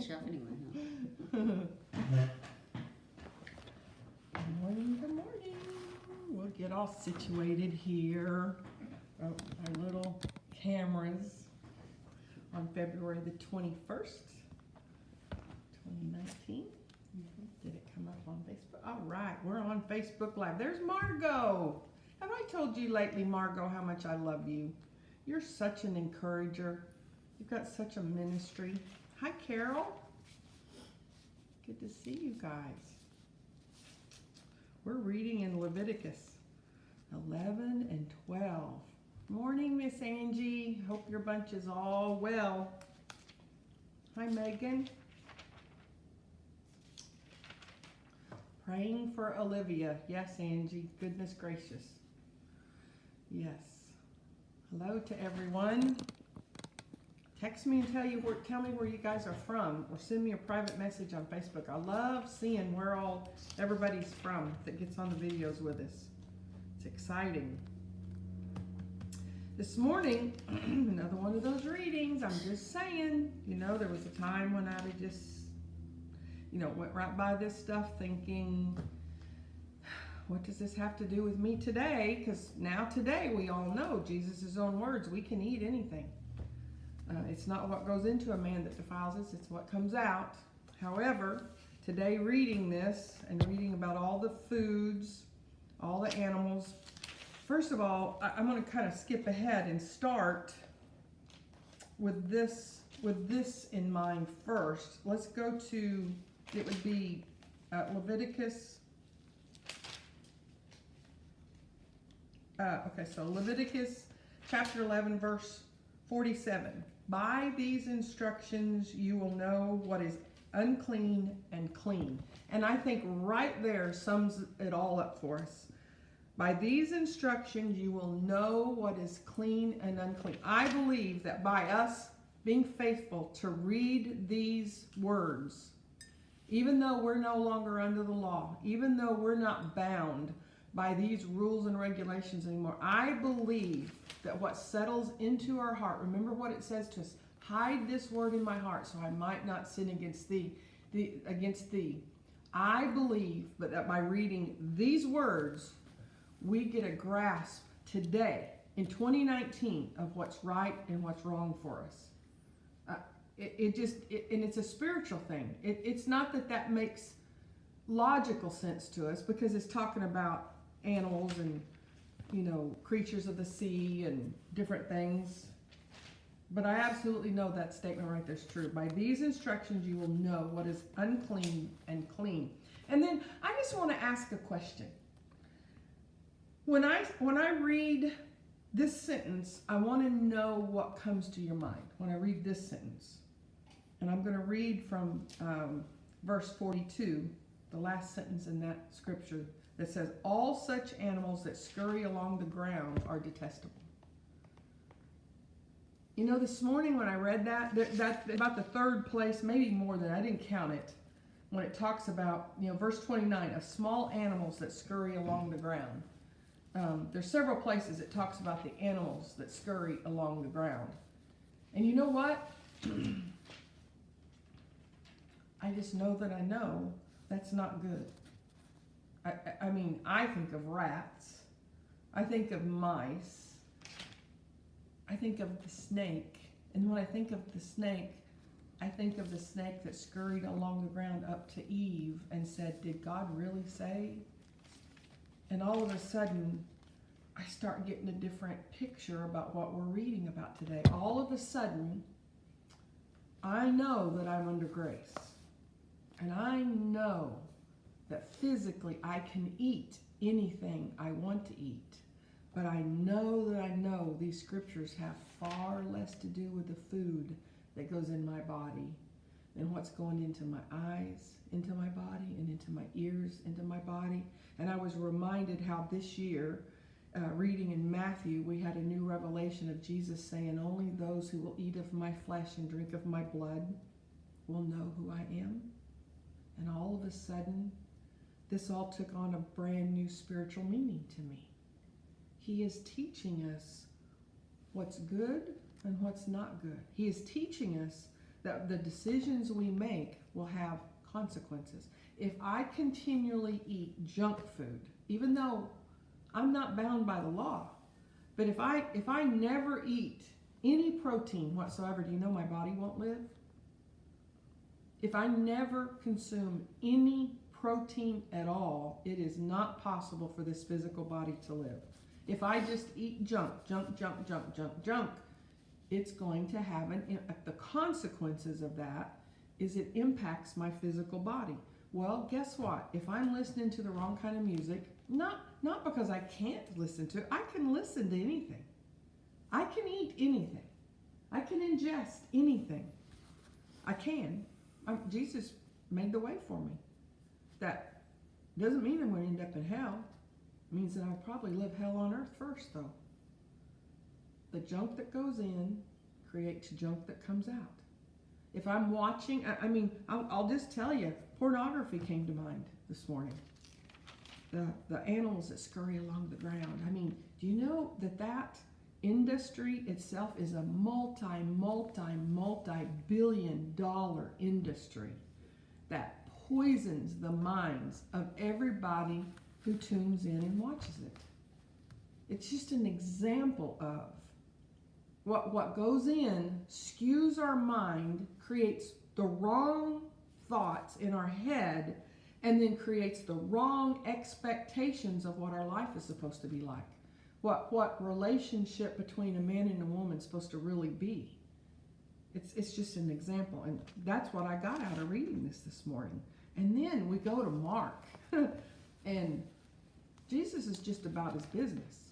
Chef anyway, Good morning, good morning. We'll get all situated here. Oh, our little cameras on February the 21st, 2019. Did it come up on Facebook? All right, we're on Facebook Live. There's Margot. Have I told you lately, Margot, how much I love you? You're such an encourager. You've got such a ministry. Hi, Carol. Good to see you guys. We're reading in Leviticus 11 and 12. Morning, Miss Angie. Hope your bunch is all well. Hi, Megan. Praying for Olivia. Yes, Angie. Goodness gracious. Yes. Hello to everyone. Text me and tell me where you guys are from, or send me a private message on Facebook. I love seeing where everybody's from that gets on the videos with us. It's exciting. This morning, another one of those readings. I'm just saying, there was a time when I would just, went right by this stuff thinking, what does this have to do with me today? Because today we all know Jesus' own words, we can eat anything. It's not what goes into a man that defiles us, it's what comes out. However, today reading this and reading about all the foods, all the animals, first of all, I'm going to kind of skip ahead and start with this in mind first. Let's go to, it would be Leviticus. So Leviticus chapter 11, verse 47. By these instructions you will know what is unclean and clean. And I think right there sums it all up for us. By these instructions you will know what is clean and unclean. I believe that by us being faithful to read these words, even though we're no longer under the law, even though we're not bound by these rules and regulations anymore, I believe that what settles into our heart, remember what it says to us, hide this word in my heart so I might not sin against thee. I believe that by reading these words, we get a grasp today in 2019 of what's right and what's wrong for us. And it's a spiritual thing. It's not that makes logical sense to us, because it's talking about animals and creatures of the sea and different things. But I absolutely know that statement right there is true. By these instructions you will know what is unclean and clean. And then I just want to ask a question. When I read this sentence, I want to know what comes to your mind when I read this sentence. And I'm going to read from verse 42, the last sentence in that scripture, that says, all such animals that scurry along the ground are detestable. This morning when I read that's about the third place, maybe more than, I didn't count it, when it talks about, verse 29, of small animals that scurry along the ground. There's several places it talks about the animals that scurry along the ground. And you know what? I just know that I know that's not good. I mean, I think of rats, I think of mice, I think of the snake, and when I think of the snake, I think of the snake that scurried along the ground up to Eve and said, did God really say? And all of a sudden, I start getting a different picture about what we're reading about today. All of a sudden, I know that I'm under grace, and I know that physically I can eat anything I want to eat, but I know these scriptures have far less to do with the food that goes in my body than what's going into my eyes, into my body, and into my ears, into my body. And I was reminded how this year, reading in Matthew, we had a new revelation of Jesus saying, only those who will eat of my flesh and drink of my blood will know who I am. And all of a sudden, this all took on a brand new spiritual meaning to me. He is teaching us what's good and what's not good. He is teaching us that the decisions we make will have consequences. If I continually eat junk food, even though I'm not bound by the law, but if I never eat any protein whatsoever, do you know my body won't live? If I never consume any protein at all, it is not possible for this physical body to live. If I just eat junk, it's going to have the consequences of that is it impacts my physical body. Well, guess what? If I'm listening to the wrong kind of music, not because I can't listen to it, I can listen to anything. I can eat anything. I can ingest anything. I can. Jesus made the way for me. That doesn't mean I'm going to end up in hell. It means that I'll probably live hell on earth first, though. The junk that goes in creates junk that comes out. If I'm watching, I'll just tell you, pornography came to mind this morning. The animals that scurry along the ground. Do you know that industry itself is a multi-billion-dollar industry that poisons the minds of everybody who tunes in and watches it. It's just an example of what goes in, skews our mind, creates the wrong thoughts in our head, and then creates the wrong expectations of what our life is supposed to be like. What relationship between a man and a woman is supposed to really be. It's just an example, and that's what I got out of reading this morning. And then we go to Mark, and Jesus is just about his business.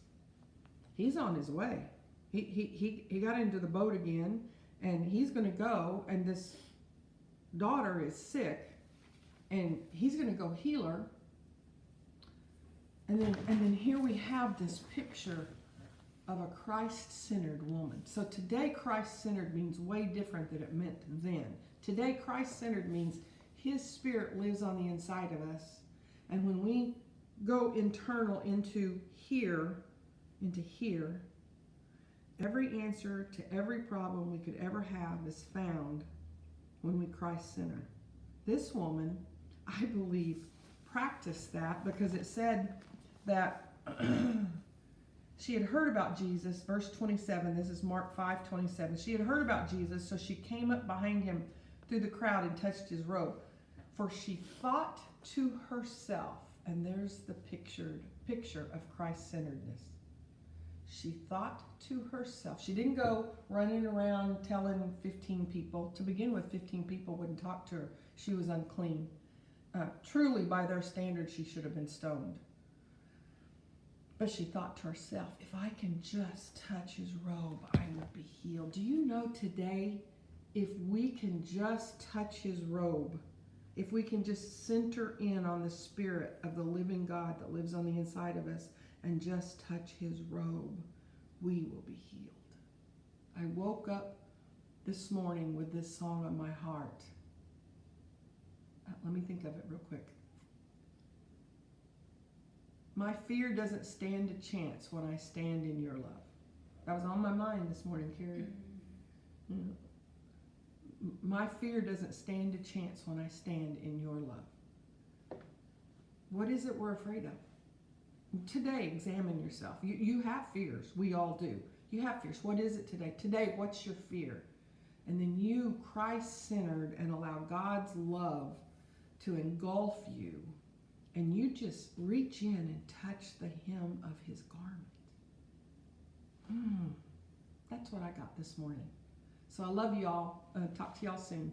He's on his way. He got into the boat again, and he's going to go, and this daughter is sick, and he's going to go heal her. And then here we have this picture of a Christ-centered woman. So today, Christ-centered means way different than it meant then. Today, Christ-centered means his spirit lives on the inside of us. And when we go internal into here, every answer to every problem we could ever have is found when we Christ-center. This woman, I believe, practiced that because it said that she had heard about Jesus. Verse 27, this is Mark 5:27. She had heard about Jesus, so she came up behind him through the crowd and touched his robe. For she thought to herself, and there's the picture of Christ-centeredness. She thought to herself. She didn't go running around telling 15 people. To begin with, 15 people wouldn't talk to her. She was unclean. Truly, by their standards, she should have been stoned. But she thought to herself, if I can just touch his robe, I will be healed. Do you know today, if we can just touch his robe, if we can just center in on the Spirit of the living God that lives on the inside of us and just touch his robe, we will be healed. I woke up this morning with this song on my heart. Let me think of it real quick. My fear doesn't stand a chance when I stand in your love. That was on my mind this morning, Carrie. My fear doesn't stand a chance when I stand in your love. What is it we're afraid of? Today, examine yourself. You have fears. We all do. You have fears. What is it today? Today, what's your fear? And then you, Christ-centered, and allow God's love to engulf you. And you just reach in and touch the hem of his garment. That's what I got this morning. So I love you all. Talk to y'all soon.